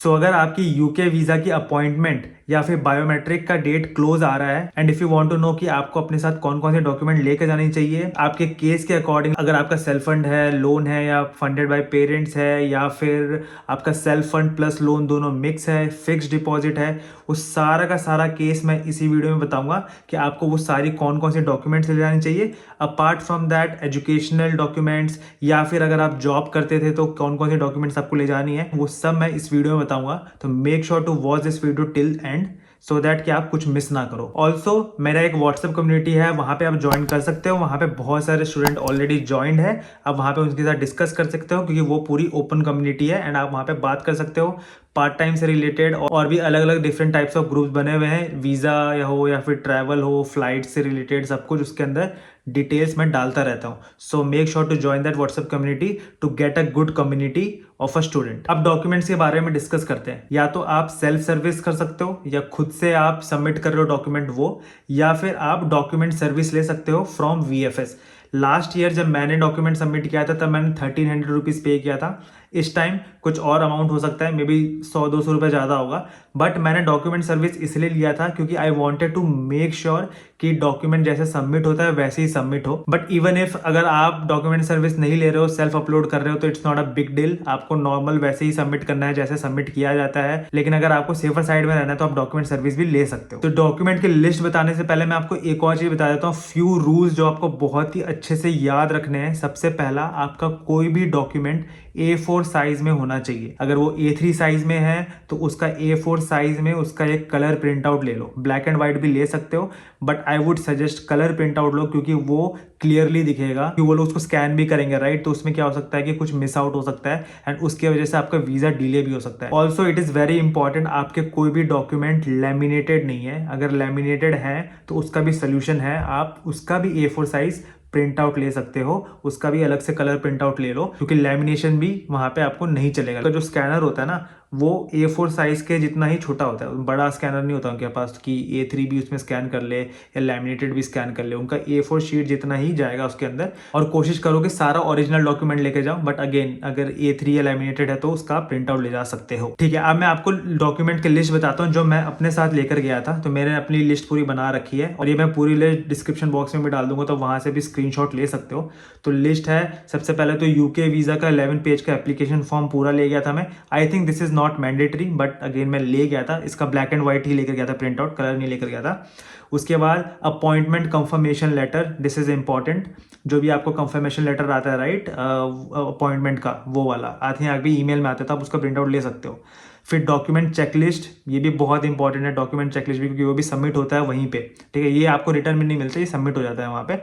सो अगर आपकी UK visa की अपॉइंटमेंट या फिर बायोमेट्रिक का डेट क्लोज आ रहा है and if you want to know कि आपको अपने साथ कौन कौन से डॉक्यूमेंट लेकर जाने चाहिए आपके केस के अकॉर्डिंग, अगर आपका सेल्फ फंड है, लोन है या फंडेड बाय पेरेंट्स है या फिर आपका सेल्फ फंड प्लस लोन दोनों मिक्स है, फिक्स डिपॉजिट है, उस सारा का सारा केस मैं इसी वीडियो में बताऊंगा कि आपको वो सारी कौन कौन से डॉक्यूमेंट्स ले जाने चाहिए। Apart from that educational documents या फिर अगर आप जॉब करते थे तो कौन कौन से डॉक्यूमेंट्स आपको ले जानी है, वो सब मैं इस वीडियो में बताऊंगा। तो make sure to watch this video till end so that कि आप कुछ मिस ना करो। ऑल्सो मेरा एक व्हाट्सएप कम्युनिटी है, वहां पे आप ज्वाइन कर सकते हो। वहां पे बहुत सारे स्टूडेंट ऑलरेडी ज्वाइंड है, आप वहां पे उनके साथ डिस्कस कर सकते हो क्योंकि वो पूरी ओपन कम्युनिटी है एंड आप वहां पे बात कर सकते हो पार्ट टाइम से रिलेटेड। और भी अलग अलग डिफरेंट टाइप्स ऑफ ग्रुप्स बने हुए हैं, वीजा या फिर ट्रैवल हो, फ्लाइट से रिलेटेड सब कुछ उसके अंदर डिटेल्स मैं डालता रहता हूँ। So make sure to join that WhatsApp community to get a good community of a student. अब डॉक्यूमेंट्स के बारे में डिस्कस करते हैं। या तो आप सेल्फ सर्विस कर सकते हो या खुद से आप सबमिट कर रहे हो डॉक्यूमेंट वो, या फिर आप डॉक्यूमेंट सर्विस ले सकते हो फ्रॉम वीएफएस। लास्ट ईयर जब मैंने डॉक्यूमेंट सबमिट किया था तब मैंने 1300 रुपीज पे किया था। इस टाइम कुछ और अमाउंट हो सकता है, मे बी 100-200 रुपये ज़्यादा होगा, बट मैंने डॉक्यूमेंट सर्विस इसलिए लिया था क्योंकि I wanted to make sure कि डॉक्यूमेंट जैसे सबमिट होता है वैसे ही सबमिट हो। बट इवन इफ अगर आप डॉक्यूमेंट सर्विस नहीं ले रहे हो, सेल्फ अपलोड कर रहे हो, तो it's not a big deal, आपको नॉर्मल वैसे ही सबमिट करना है जैसे सबमिट किया जाता है। लेकिन अगर आपको सेफर साइड में रहना है तो आप डॉक्यूमेंट सर्विस भी ले सकते हो। तो डॉक्यूमेंट की लिस्ट बताने से पहले मैं आपको एक और चीज बता देता हूँ, फ्यू रूल्स जो आपको बहुत ही अच्छे से याद रखने हैं। सबसे पहला, आपका कोई भी डॉक्यूमेंट A4 साइज में होना चाहिए। अगर वो A3 साइज में है तो उसका A4 साइज में उसका एक कलर प्रिंट आउट ले लो। ब्लैक एंड व्हाइट भी ले सकते हो but I would suggest colour print out लो क्योंकि वो क्लियरली दिखेगा कि वो लोग उसको स्कैन भी करेंगे, राइट? तो उसमें क्या हो सकता है कि कुछ मिस आउट हो सकता है एंड उसकी वजह से आपका वीजा डिले भी हो सकता है। Also it is very important, आपके कोई भी डॉक्यूमेंट लैमिनेटेड नहीं है। अगर लैमिनेटेड है तो उसका भी सोल्यूशन है, आप उसका भी A4 साइज प्रिंट आउट ले सकते हो, उसका भी अलग से कलर प्रिंट आउट ले लो क्योंकि लैमिनेशन भी वहां पे आपको नहीं चलेगा। तो जो स्कैनर होता है ना वो A4 साइज के जितना ही छोटा होता है, बड़ा स्कैनर नहीं होता उनके पास कि A3 भी उसमें स्कैन कर ले या लैमिनेटेड भी स्कैन कर ले। उनका A4 शीट जितना ही जाएगा उसके अंदर। और कोशिश करो कि सारा ओरिजिनल डॉक्यूमेंट लेके जाओ, बट अगेन अगर A3 या लैमिनेटेड है तो उसका प्रिंट आउट ले जा सकते हो। ठीक है, अब मैं आपको डॉक्यूमेंट की लिस्ट बताता हूँ जो मैं अपने साथ लेकर गया था। तो मैंने अपनी लिस्ट पूरी बना रखी है और ये मैं पूरी लिस्ट डिस्क्रिप्शन बॉक्स में भी डाल दूंगा, तो वहां से भी स्क्रीनशॉट ले सकते हो। तो लिस्ट है, सबसे पहले तो यूके वीजा का 11 पेज का एप्लीकेशन फॉर्म पूरा ले गया था मैं। I think this is not mandatory but again मैं ले गया था। इसका ब्लैक एंड व्हाइट ही लेकर गया था, प्रिंट आउट कलर नहीं लेकर गया था। उसके बाद appointment confirmation letter, this is important. जो भी आपको कंफर्मेशन लेटर आता है, राइट, अपॉइंटमेंट का, वो वाला आते हैं आगे ईमेल में आता है, तो आप उसका प्रिंट आउट ले सकते हो। फिर डॉक्यूमेंट चेकलिस्ट, ये भी बहुत इंपॉर्टेंट है डॉक्यूमेंट चेकलिस्ट भी, क्योंकि वो भी सबमिट होता है वहीं पे। ठीक है, ये आपको रिटर्न में नहीं मिलता, ये सबमिट हो जाता है वहाँ पे।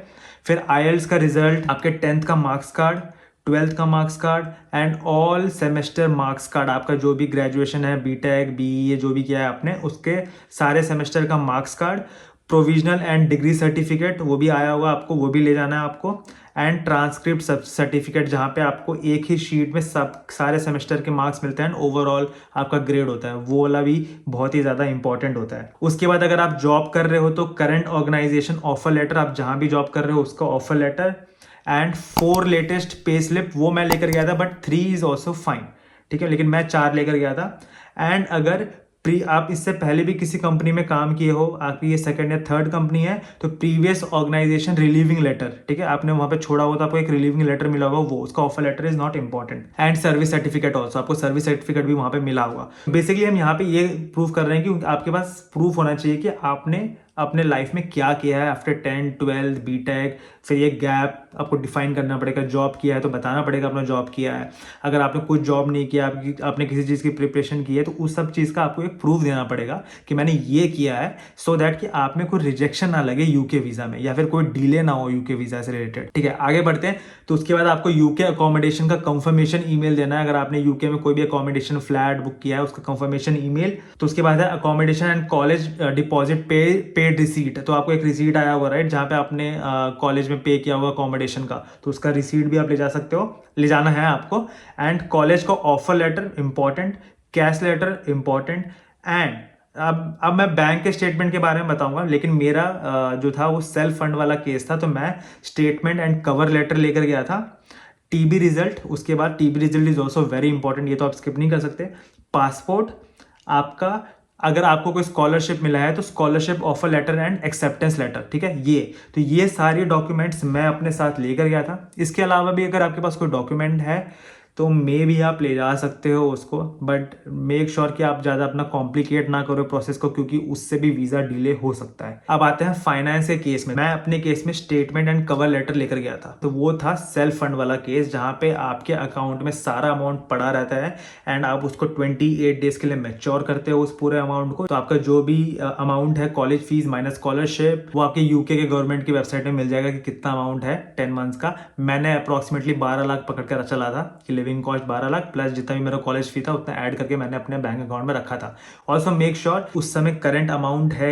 फिर आईएलटीएस का रिजल्ट, आपके 10th का मार्क्स कार्ड, 12th का marks card and all semester marks card, आपका जो भी ग्रेजुएशन है, बीटेक बीईए जो भी किया है आपने, उसके सारे सेमेस्टर का marks card, provisional and degree certificate वो भी आया होगा आपको, वो भी ले जाना है आपको। एंड ट्रांसक्रिप्ट सर्टिफिकेट, जहाँ पे आपको एक ही शीट में सब सारे सेमेस्टर के मार्क्स मिलते हैं, ओवरऑल आपका ग्रेड होता है, वो वाला भी बहुत ही ज़्यादा इंपॉर्टेंट होता है। उसके बाद अगर आप जॉब कर रहे हो तो करंट ऑर्गेनाइजेशन ऑफर लेटर, आप जहाँ भी जॉब कर रहे हो उसका offer letter and 4 latest pay slip, वो मैं लेकर गया था बट 3 इज ऑल्सो फाइन। ठीक है, लेकिन मैं 4 लेकर गया था। एंड अगर आप इससे पहले भी किसी कंपनी में काम किए हो, आपकी ये सेकंड या थर्ड कंपनी है, तो प्रीवियस ऑर्गेनाइजेशन रिलीविंग लेटर, ठीक है, आपने वहां पे छोड़ा हुआ था, आपको एक रिलीविंग लेटर मिला होगा, वो उसका offer letter is not important. And service certificate also, आपको सर्विस सर्टिफिकेट भी वहां पे मिला होगा। बेसिकली हम यहाँ पे ये प्रूव कर रहे हैं कि आपके पास प्रूफ होना चाहिए कि आपने अपने लाइफ में क्या किया है आफ्टर 10, 12 बीटेक। फिर ये गैप आपको डिफाइन करना पड़ेगा, जॉब किया है तो बताना पड़ेगा अपना जॉब किया है। अगर आपने कुछ जॉब नहीं किया, आपने किसी चीज़ की प्रिपरेशन की है, तो उस सब चीज़ का आपको एक प्रूफ देना पड़ेगा कि मैंने ये किया है, सो दैट कि आप में कोई रिजेक्शन ना लगे यूके वीज़ा में या फिर कोई डिले ना हो यूके वीज़ा से रिलेटेड। ठीक है, आगे बढ़ते हैं। तो उसके बाद आपको यूके अकोमोडेशन का कंफर्मेशन ईमेल देना है। अगर आपने यूके में कोई भी अकोमोडेशन फ्लैट बुक किया है उसका कंफर्मेशन ईमेल। तो उसके बाद है accommodation and college deposit paid receipt, तो आपको एक रिसीट आया होगा, राइट, जहाँ पे आपने कॉलेज में पे किया होगा अकोमोडेशन का, तो उसका रिसीट भी आप ले जा सकते हो, ले जाना है आपको। एंड कॉलेज का offer letter important, cash letter important. And अब मैं बैंक के स्टेटमेंट के बारे में बताऊंगा, लेकिन मेरा जो था वो सेल्फ फंड वाला केस था, तो मैं स्टेटमेंट एंड कवर लेटर लेकर गया था। टीबी रिजल्ट, उसके बाद TB result is also very important, ये तो आप स्किप नहीं कर सकते। पासपोर्ट आपका, अगर आपको कोई स्कॉलरशिप मिला है तो scholarship offer letter and acceptance letter, ठीक है। ये सारे डॉक्यूमेंट्स मैं अपने साथ लेकर गया था। इसके अलावा भी अगर आपके पास कोई डॉक्यूमेंट है तो मे भी आप ले जा सकते हो उसको, बट मेक श्योर कि आप ज़्यादा अपना कॉम्प्लिकेट ना करो प्रोसेस को, क्योंकि उससे भी वीज़ा डिले हो सकता है। अब आते हैं फाइनेंस के केस में। मैं अपने केस में स्टेटमेंट एंड कवर लेटर लेकर गया था, तो वो था सेल्फ फंड वाला केस, जहाँ पे आपके अकाउंट में सारा अमाउंट पड़ा रहता है एंड आप उसको 28 डेज के लिए मैच्योर करते हो उस पूरे अमाउंट को। तो आपका जो भी अमाउंट है, कॉलेज फीस माइनस स्कॉलरशिप, वो आपके यूके के गवर्नमेंट की वेबसाइट में मिल जाएगा कि कितना अमाउंट है 10 मंथ्स का। मैंने अप्रॉक्सीमेटली 12 लाख पकड़ कर चला था कि लिविंग कॉस्ट 12 लाख प्लस जितना भी मेरा कॉलेज फी था उतना ऐड करके मैंने अपने बैंक अकाउंट में रखा था। ऑल्सो मेक श्योर उस समय करंट अमाउंट है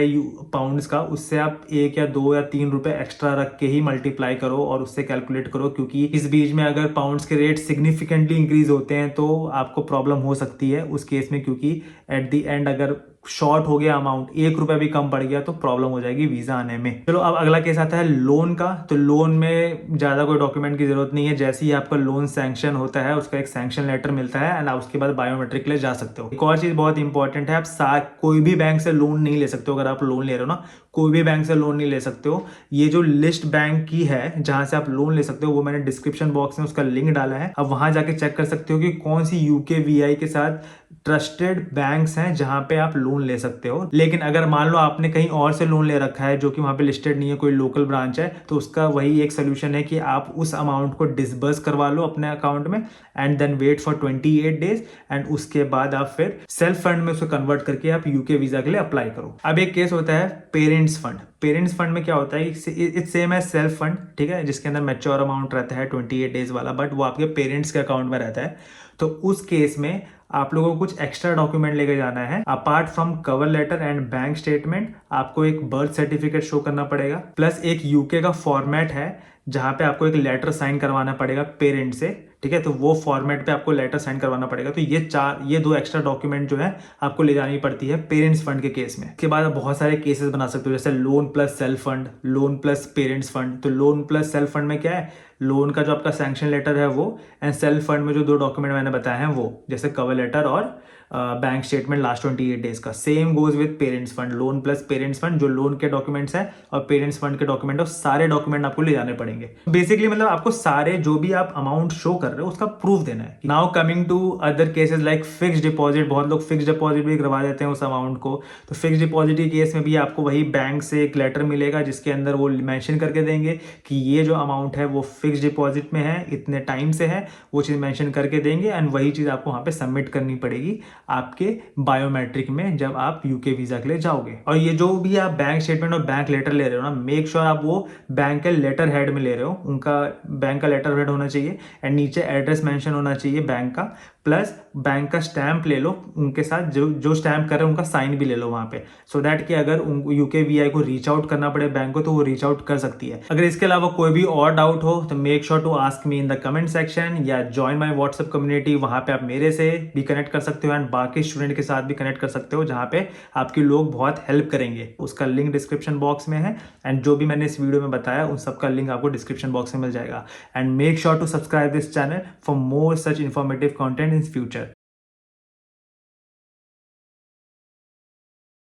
पाउंड्स का, उससे आप 1 या 2 या 3 रुपए एक्स्ट्रा रख के ही मल्टीप्लाई करो और उससे कैलकुलेट करो, क्योंकि इस बीच में अगर पाउंड्स के रेट सिग्निफिकेंटली इंक्रीज होते हैं तो आपको प्रॉब्लम हो सकती है उस केस में, क्योंकि एट द एंड अगर शॉर्ट हो गया अमाउंट, 1 रुपया भी कम पड़ गया तो प्रॉब्लम हो जाएगी वीजा आने में। चलो अब अगला केस आता है लोन का। तो लोन में ज्यादा कोई डॉक्यूमेंट की जरूरत नहीं है, जैसे ही आपका लोन सैंक्शन होता है उसका एक सैंक्शन लेटर मिलता है एंड आप उसके बाद बायोमेट्रिक के लिए जा सकते हो। एक और चीज बहुत इंपॉर्टेंट है, आप कोई भी बैंक से लोन नहीं ले सकते हो। अगर आप लोन ले रहे हो ना, कोई भी बैंक से लोन नहीं ले सकते हो। ये जो लिस्ट बैंक की है जहां से आप लोन ले सकते हो, वो मैंने डिस्क्रिप्शन बॉक्स में उसका लिंक डाला है, अब वहां जाके चेक कर सकते हो कि कौन सी यूके वीआई के साथ ट्रस्टेड बैंक्स हैं जहां पे आप लोन ले सकते हो। लेकिन अगर मान लो आपने कहीं और से लोन ले रखा है जो कि वहां पे लिस्टेड नहीं है, कोई लोकल ब्रांच है, तो उसका वही एक सोल्यूशन है कि आप उस अमाउंट को डिसबर्स करवा लो अपने अकाउंट में and then wait for 28 days and उसके बाद आप फिर सेल्फ फंड में उसको कन्वर्ट करके आप यूके वीजा के लिए अप्लाई करो। अब एक केस होता है पेरेंट्स फंड। पेरेंट्स फंड में क्या होता है, it's same as self fund, ठीक है, जिसके अंदर मैच्योर अमाउंट रहता है 28 डेज वाला, बट वो आपके पेरेंट्स के अकाउंट में रहता है। तो उस केस में आप लोगों को कुछ एक्स्ट्रा डॉक्यूमेंट लेके जाना है। Apart from cover letter and bank statement, आपको एक बर्थ सर्टिफिकेट शो करना पड़ेगा, प्लस एक यूके का फॉर्मेट है जहां पे आपको एक लेटर साइन करवाना पड़ेगा पेरेंट से, ठीक है। तो वो फॉर्मेट पे आपको लेटर साइन करवाना पड़ेगा। तो ये 2 एक्स्ट्रा डॉक्यूमेंट जो है आपको ले जानी पड़ती है पेरेंट्स फंड के केस में। इसके बाद आप बहुत सारे केसेस बना सकते हो, जैसे loan plus self fund, loan plus parents fund. तो लोन प्लस सेल्फ फंड में क्या है, लोन का जो आपका सैंक्शन लेटर है वो, एंड सेल्फ फंड में जो 2 डॉक्यूमेंट मैंने बताए हैं वो, जैसे कवर लेटर और बैंक स्टेटमेंट लास्ट 28 डेज का। Same goes with parents fund, loan plus parents fund, जो लोन के डॉक्यूमेंट्स हैं और पेरेंट्स फंड के डॉक्यूमेंट है, सारे डॉक्यूमेंट आपको ले जाने पड़ेंगे। बेसिकली मतलब आपको सारे जो भी आप अमाउंट शो कर रहे हो उसका प्रूफ देना है। Now coming to other cases like fix deposit, बहुत लोग फिक्स डिपॉजिट भी करवा देते हैं उस अमाउंट को। तो फिक्स डिपॉजिट के केस में भी आपको वही बैंक से एक लेटर मिलेगा जिसके अंदर वो मेंशन करके देंगे कि ये जो अमाउंट है वो फिक्स डिपॉजिट में है, इतने टाइम से है, वो चीज मेंशन करके देंगे एंड वही चीज आपको वहां पे सबमिट करनी पड़ेगी आपके बायोमेट्रिक में जब आप यूके वीजा के लिए जाओगे। और ये जो भी आप बैंक स्टेटमेंट और बैंक लेटर ले रहे हो ना, मेक श्योर आप वो बैंक के लेटर हेड में ले रहे हो, उनका बैंक का लेटर हेड होना चाहिए एंड नीचे एड्रेस मेंशन होना चाहिए बैंक का, प्लस बैंक का स्टैंप ले लो उनके साथ, जो स्टैंप कर रहे हैं उनका साइन भी ले लो वहां पे, सो दैट कि अगर यूके वीआई को रीच आउट करना पड़े बैंक को तो वो रीच आउट कर सकती है। अगर इसके अलावा कोई भी और डाउट हो तो make sure to ask me in the comment section या ज्वाइन माय व्हाट्सएप कम्युनिटी, वहां पे आप मेरे से भी कनेक्ट कर सकते हो एंड बाकी स्टूडेंट के साथ भी कनेक्ट कर सकते हो, जहां पे आपके लोग बहुत हेल्प करेंगे। उसका लिंक डिस्क्रिप्शन बॉक्स में है एंड जो भी मैंने इस वीडियो में बताया उन सबका लिंक आपको डिस्क्रिप्शन बॉक्स में मिल जाएगा। And make sure to subscribe this channel for more such informative content in future.